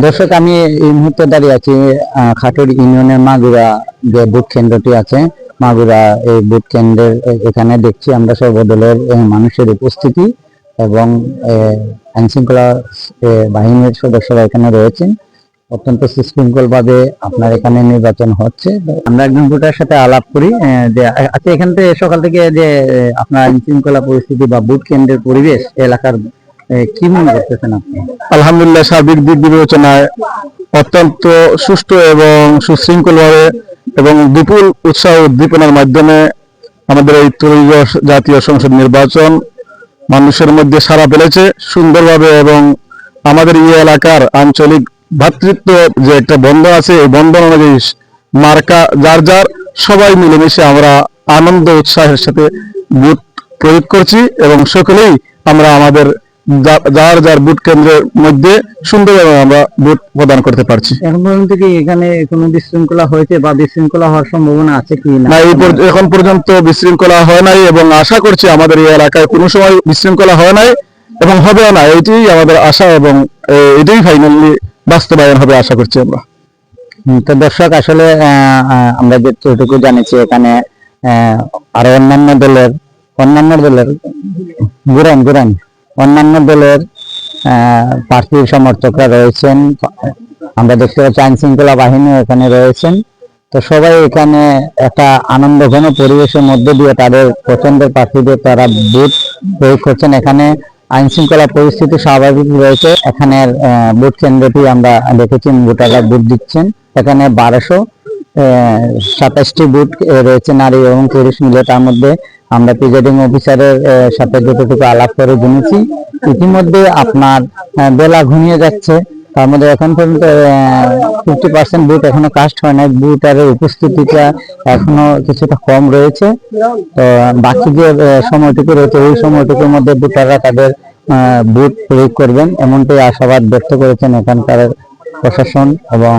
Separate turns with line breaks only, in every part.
দর্শক, আমি এই মুহূর্তে দাঁড়িয়ে আছি খাটুর ইউনিয়নের মাগুরা যে ভোট কেন্দ্রটি আছে, মাগুরা এই ভোট কেন্দ্রের এখানে দেখছি আমরা সর্বদলের মানুষের উপস্থিতি এবং আইন শৃঙ্খলা বাহিনীর সদস্যরা এখানে রয়েছেন। অত্যন্ত সুশৃঙ্খল ভাবে আপনার এখানে নির্বাচন হচ্ছে। আমরা একজন ভোটারের সাথে আলাপ করি যে আচ্ছা, এখান থেকে সকাল থেকে যে আপনার আইন শৃঙ্খলা পরিস্থিতি বা ভোট কেন্দ্রের পরিবেশ এলাকার কি মনে করতেছেন আপনি?
আলহামদুলিল্লাহ, সার্বিক দিক বিবেচনায় অত্যন্ত সুষ্ঠু এবং সুশৃঙ্খলভাবে এবং বিপুল উৎসাহ উদ্দীপনার মাধ্যমে আমাদের এই ত্রয়োদশ জাতীয় সংসদ নির্বাচন মানুষের মধ্যে সাড়া ফেলেছে সুন্দরভাবে। এবং আমাদের এই এলাকার আঞ্চলিক ভ্রাতৃত্ব যে একটা বন্ধন আছে, এই বন্ধন অনুযায়ী মার্কা যার যার সবাই মিলেমিশে আমরা আনন্দ উৎসাহের সাথে ভোট প্রয়োগ করছি এবং সকলেই আমরা আমাদের যার যার ভোট কেন্দ্রের মধ্যে সুন্দরভাবে আমরা ভোট প্রদান করতে পারছি।
এখন পর্যন্ত কি এখানে কোনো বিশৃঙ্খলা হয়েছে বা বিশৃঙ্খলা হওয়ার সম্ভাবনা আছে কি না?
এখন পর্যন্ত বিশৃঙ্খলা হয় নাই এবং আশা করছি আমাদের এই এলাকায় কোনো সময় বিশৃঙ্খলা হয় নাই এবং হবেও না, এটাই আমাদের আশা এবং এটাই ফাইনালি বাস্তবায়ন হবে আশা করছি আমরা।
তো দর্শক, আসলে আমরা যেটুকু জানিছি এখানে আরো অন্যান্য দলের অন্যান্য দলের প্রার্থীর সমর্থকরা রয়েছেন। আমরা দেখতে পাচ্ছি আইন শৃঙ্খলা বাহিনী এখানে রয়েছেন। তো সবাই এখানে একটা আনন্দঘন পরিবেশের মধ্যে দিয়ে তাদের পছন্দের প্রার্থীদের তারা ভোট প্রয়োগ করছেন। এখানে আইন শৃঙ্খলা পরিস্থিতি স্বাভাবিক রয়েছে। এখানের ভোট কেন্দ্রটি আমরা দেখেছি, ভোটাররা ভোট দিচ্ছেন। এখানে 1227টি ভোট রয়েছে নারী এবং পুরুষ মিলে। তার মধ্যে আমরা প্রিজাইডিং অফিসারের সাথে যতটুকু আলাপ করে জেনেছি, ইতিমধ্যে আপনার বেলা ঘনিয়ে যাচ্ছে। তার মধ্যে এখন পর্যন্ত 50% ভোট এখনো কাস্ট হয় না। ভোটারের উপস্থিতিটা এখনো কিছুটা কম রয়েছে। তো বাকি যে সময়টুকু রয়েছে ওই সময়টুকুর মধ্যে ভোটাররা তাদের ভোট প্রয়োগ করবেন এমনটাই আশাবাদ ব্যক্ত করেছেন এখানকার প্রশাসন এবং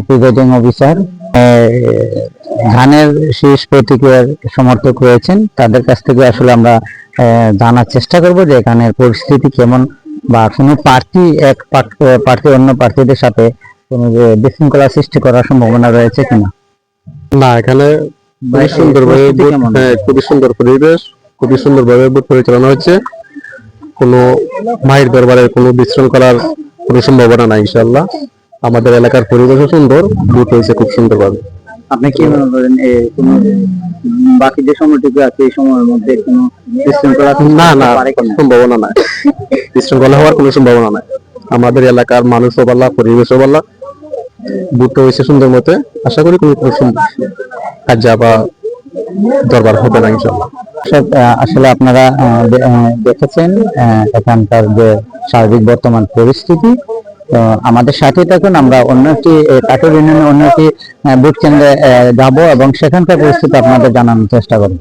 প্রিজাইডিং অফিসার। ধানের শীষ প্রতীকের সমর্থক রয়েছেন, তাদের কাছ থেকে আসলে আমরা জানার চেষ্টা করব যে এখানের পরিস্থিতি কেমন বা কোনো প্রার্থী প্রার্থী অন্য প্রার্থীদের সাথে কোনো যে বিশৃঙ্খলা সৃষ্টি করার সম্ভাবনা রয়েছে কিনা।
না, এখানে খুবই সুন্দরভাবে খুবই সুন্দর পরিবেশ, খুবই সুন্দরভাবে ভোট পরিচালনা হচ্ছে। কোনো মায়ের দরবারে কোনো বিশৃঙ্খলার কোনো সম্ভাবনা নাই ইনশাআল্লাহ। আমাদের এলাকার পরিবেশও সুন্দর, ভোট হয়েছে খুব সুন্দরভাবে।
আপনি কি মনে করেন কোনো বাকি যে সময়টুকু আছে এই সময়ের মধ্যে কোনো বিশৃঙ্খলা?
না, সম্ভাবনা নাই, বিশৃঙ্খলা হওয়ার কোনো সম্ভাবনা নাই। আমাদের এলাকার মানুষও ভালো, পরিবেশও ভালো, ভোট হয়েছে সুন্দর মতে। আশা করি কোনো কাজ বা দরবার হবে না ইনশাআল্লাহ।
আসলে আপনারা দেখেছেন এখানকার যে সার্বিক বর্তমান পরিস্থিতি। আমাদের সাথে থাকুন, আমরা অন্য একটি কাটুর ইউনিয়নের অন্য একটি ভোট কেন্দ্রে যাব এবং সেখানকার পরিস্থিতি আপনাদের জানানোর চেষ্টা করব।